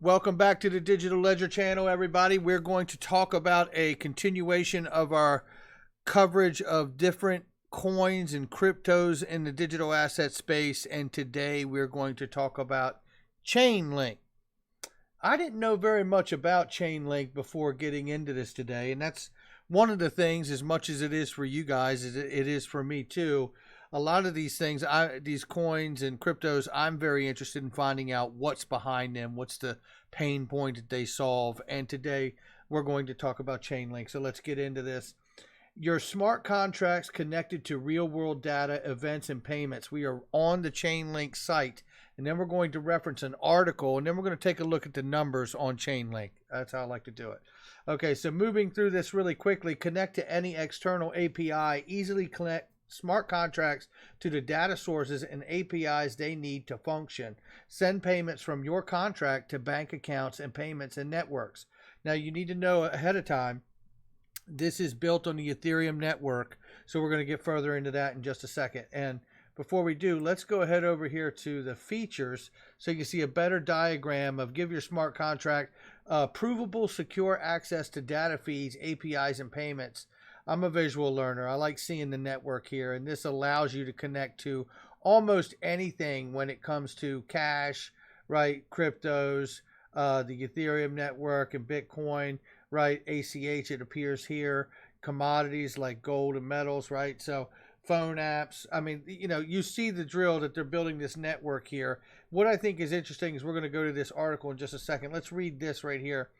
Welcome back to the Digital Ledger channel, everybody. We're going to talk about a continuation of our coverage of different coins and cryptos in the digital asset space. And today we're going to talk about ChainLink. I didn't know very much about ChainLink before getting into this today. And that's one of the things, as much as it is for you guys, it is for me too. A lot of these things, these coins and cryptos, I'm very interested in finding out what's behind them, what's the pain point that they solve. And today we're going to talk about ChainLink. So let's get into this. Your smart contracts connected to real world data, events, and payments. We are on the ChainLink site, and then we're going to reference an article, and then we're going to take a look at the numbers on ChainLink. That's how I like to do it. Okay, so moving through this really quickly, connect to any external API, easily connect smart contracts to the data sources and APIs they need to function. Send payments from your contract to bank accounts and payments and networks. Now, you need to know ahead of time, this is built on the Ethereum network. So we're going to get further into that in just a second. And before we do, let's go ahead over here to the features so you can see a better diagram of give your smart contract provable, secure access to data feeds, APIs, and payments. I'm a visual learner. I like seeing the network here, and this allows you to connect to almost anything when it comes to cash, right? Cryptos, the Ethereum network and Bitcoin, right? ACH, it appears here. Commodities like gold and metals, right? So phone apps. I mean, you know, you see the drill that they're building this network here. What I think is interesting is we're going to go to this article in just a second. Let's read this right here.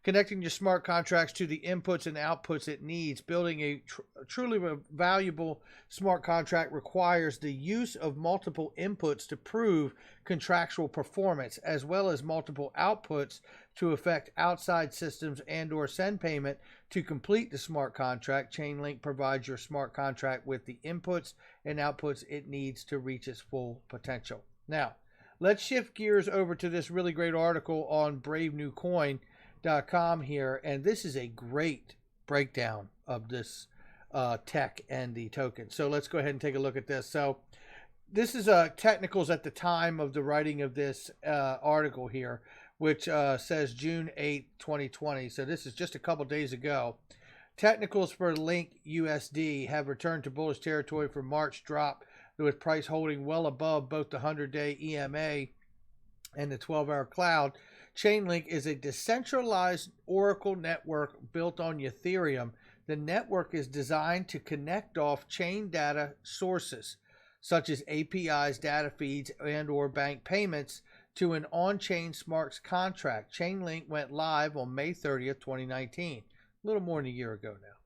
Connecting your smart contracts to the inputs and outputs it needs. Building a truly valuable smart contract requires the use of multiple inputs to prove contractual performance, as well as multiple outputs to affect outside systems and or send payment to complete the smart contract. ChainLink provides your smart contract with the inputs and outputs it needs to reach its full potential. Now, let's shift gears over to this really great article on bravenewcoin.com here, and this is a great breakdown of this tech and the token. So let's go ahead and take a look at this. So this is technicals at the time of the writing of this article here, which says June 8th, 2020. So this is just a couple days ago. Technicals for Link USD have returned to bullish territory for March drop, with price holding well above both the 100-day EMA and the 12-hour cloud. ChainLink is a decentralized Oracle network built on Ethereum. The network is designed to connect off-chain data sources, such as APIs, data feeds, and or bank payments, to an on-chain smart contract. ChainLink went live on May 30th, 2019, a little more than a year ago now.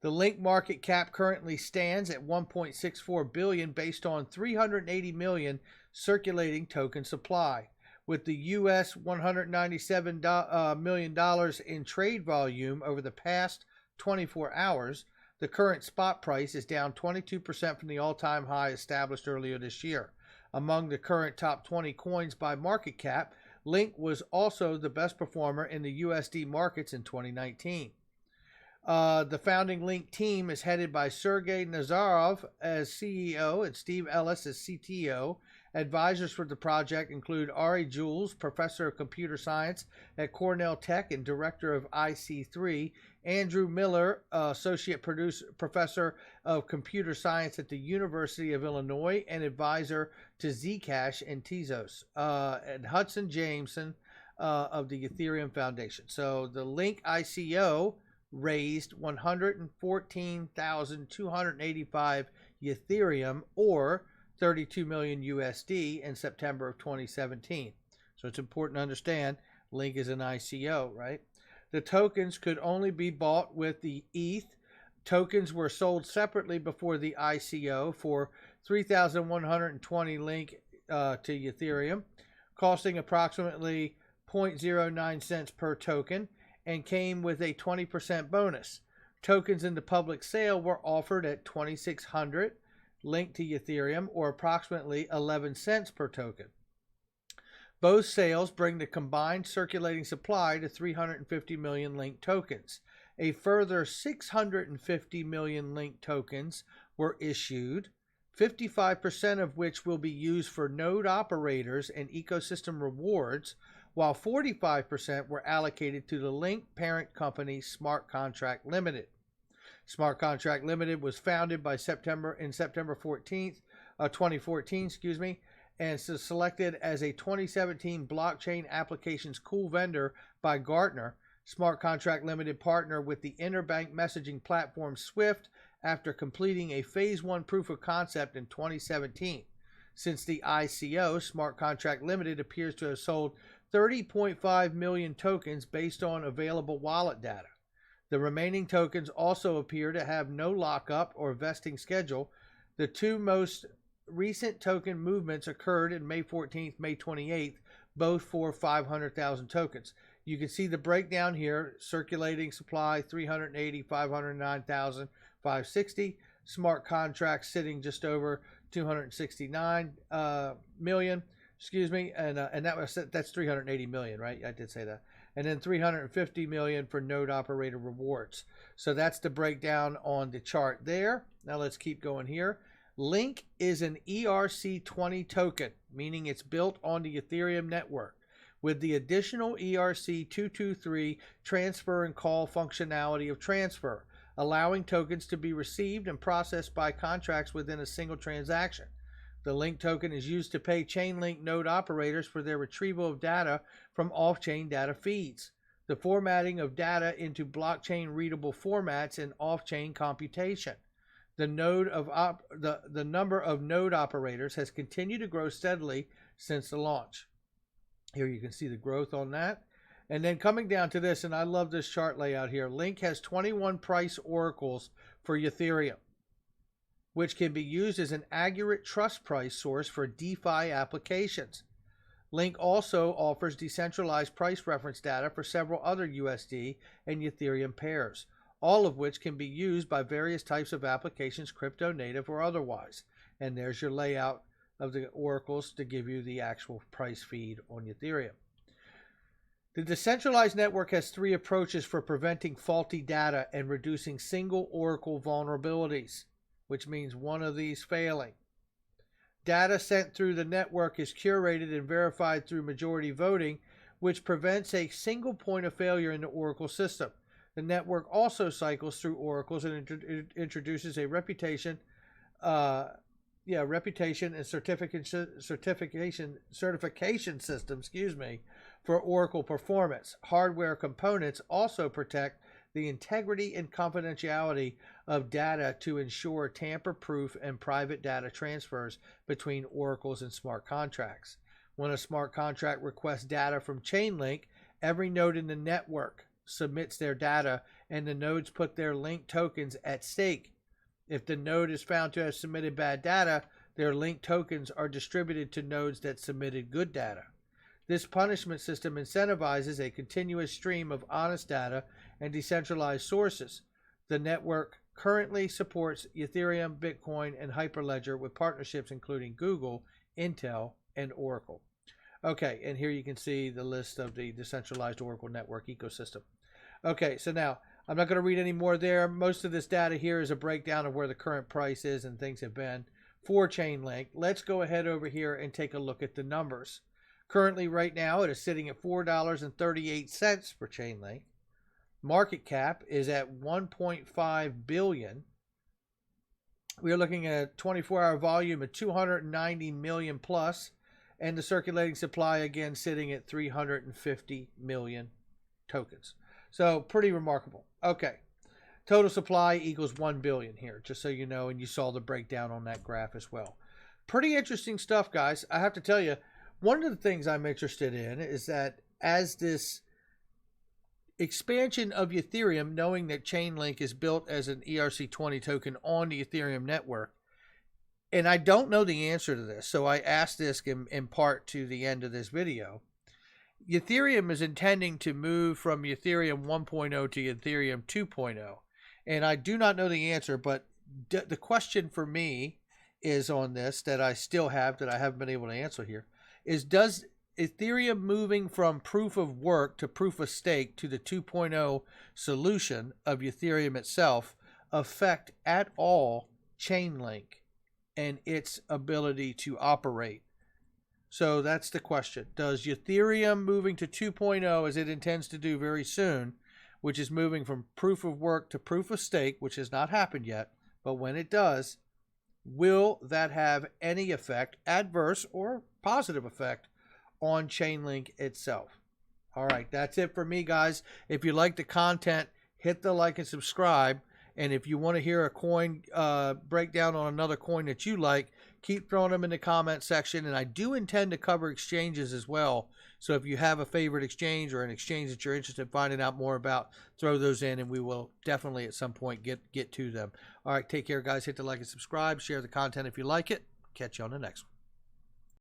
The Link market cap currently stands at $1.64 billion based on $380 million circulating token supply. With the US $197 million in trade volume over the past 24 hours, the current spot price is down 22% from the all-time high established earlier this year. Among the current top 20 coins by market cap, Link was also the best performer in the USD markets in 2019. The founding Link team is headed by Sergey Nazarov as CEO and Steve Ellis as CTO. Advisors for the project include Ari Jules, Professor of Computer Science at Cornell Tech and Director of IC3, Andrew Miller, Associate Professor of Computer Science at the University of Illinois and Advisor to Zcash and Tezos, and Hudson Jameson of the Ethereum Foundation. So the Link ICO raised 114,285 Ethereum, or 32 million USD in September of 2017. So it's important to understand Link is an ICO, right? The tokens could only be bought with the ETH. Tokens were sold separately before the ICO for 3,120 Link to Ethereum, costing approximately 0.09 cents per token, and came with a 20% bonus. Tokens in the public sale were offered at 2,600 Link to Ethereum, or approximately 11 cents per token. Both sales bring the combined circulating supply to 350 million Link tokens. A further 650 million Link tokens were issued, 55% of which will be used for node operators and ecosystem rewards, while 45% were allocated to the Link parent company Smart Contract Limited. Smart Contract Limited was founded by September 14th, 2014, and so selected as a 2017 blockchain applications cool vendor by Gartner. Smart Contract Limited partnered with the interbank messaging platform Swift after completing a phase 1 proof of concept in 2017. Since the ICO, Smart Contract Limited appears to have sold 30.5 million tokens based on available wallet data. The remaining tokens also appear to have no lockup or vesting schedule. The two most recent token movements occurred in May 14th, May 28th, both for 500,000 tokens. You can see the breakdown here. Circulating supply 380, 509,560. Smart contracts sitting just over 269 million. And that's 380 million, right? I did say that. And then 350 million for node operator rewards. So that's the breakdown on the chart there. Now let's keep going here. Link is an ERC20 token, meaning it's built on the Ethereum network, with the additional ERC223 transfer and call functionality of transfer, allowing tokens to be received and processed by contracts within a single transaction. The Link token is used to pay ChainLink node operators for their retrieval of data from off-chain data feeds, the formatting of data into blockchain readable formats, and off-chain computation. The number of node operators has continued to grow steadily since the launch. Here you can see the growth on that. And then coming down to this, and I love this chart layout here, Link has 21 price oracles for Ethereum, which can be used as an aggregate trust price source for DeFi applications. Link also offers decentralized price reference data for several other USD and Ethereum pairs, all of which can be used by various types of applications, crypto native or otherwise. And there's your layout of the oracles to give you the actual price feed on Ethereum. The decentralized network has three approaches for preventing faulty data and reducing single oracle vulnerabilities, which means one of these failing. Data sent through the network is curated and verified through majority voting, which prevents a single point of failure in the oracle system. The network also cycles through oracles and introduces a reputation and certification system, for oracle performance. Hardware components also protect the integrity and confidentiality of data to ensure tamper-proof and private data transfers between oracles and smart contracts. When a smart contract requests data from ChainLink, every node in the network submits their data, and the nodes put their Link tokens at stake. If the node is found to have submitted bad data, their Link tokens are distributed to nodes that submitted good data. This punishment system incentivizes a continuous stream of honest data and decentralized sources. The network currently supports Ethereum, Bitcoin, and Hyperledger with partnerships including Google, Intel, and Oracle. Okay, and here you can see the list of the decentralized Oracle network ecosystem. Okay, so now I'm not going to read any more there. Most of this data here is a breakdown of where the current price is and things have been for ChainLink. Let's go ahead over here and take a look at the numbers. Currently, right now, it is sitting at $4.38 for ChainLink. Market cap is at 1.5 billion. We are looking at a 24-hour volume of 290 million plus, and the circulating supply again sitting at 350 million tokens. So pretty remarkable. Okay, total supply equals 1 billion here, just so you know, and you saw the breakdown on that graph as well. Pretty interesting stuff, guys. I have to tell you, one of the things I'm interested in is that as this expansion of Ethereum, knowing that ChainLink is built as an ERC20 token on the Ethereum network, and I don't know the answer to this, so I asked this in part to the end of this video. Ethereum is intending to move from Ethereum 1.0 to Ethereum 2.0, and I do not know the answer, but the question for me is on this that I still have, that I haven't been able to answer here, is does Ethereum moving from proof of work to proof of stake to the 2.0 solution of Ethereum itself affect at all ChainLink and its ability to operate? So that's the question. Does Ethereum moving to 2.0, as it intends to do very soon, which is moving from proof of work to proof of stake, which has not happened yet, but when it does, will that have any effect, adverse or positive effect, on ChainLink itself? All right, that's it for me, guys. If you like the content, hit the like and subscribe. And if you want to hear a coin breakdown on another coin that you like, keep throwing them in the comment section. And I do intend to cover exchanges as well. So if you have a favorite exchange or an exchange that you're interested in finding out more about, throw those in and we will definitely at some point get to them. All right, take care, guys. Hit the like and subscribe. Share the content if you like it. Catch you on the next one.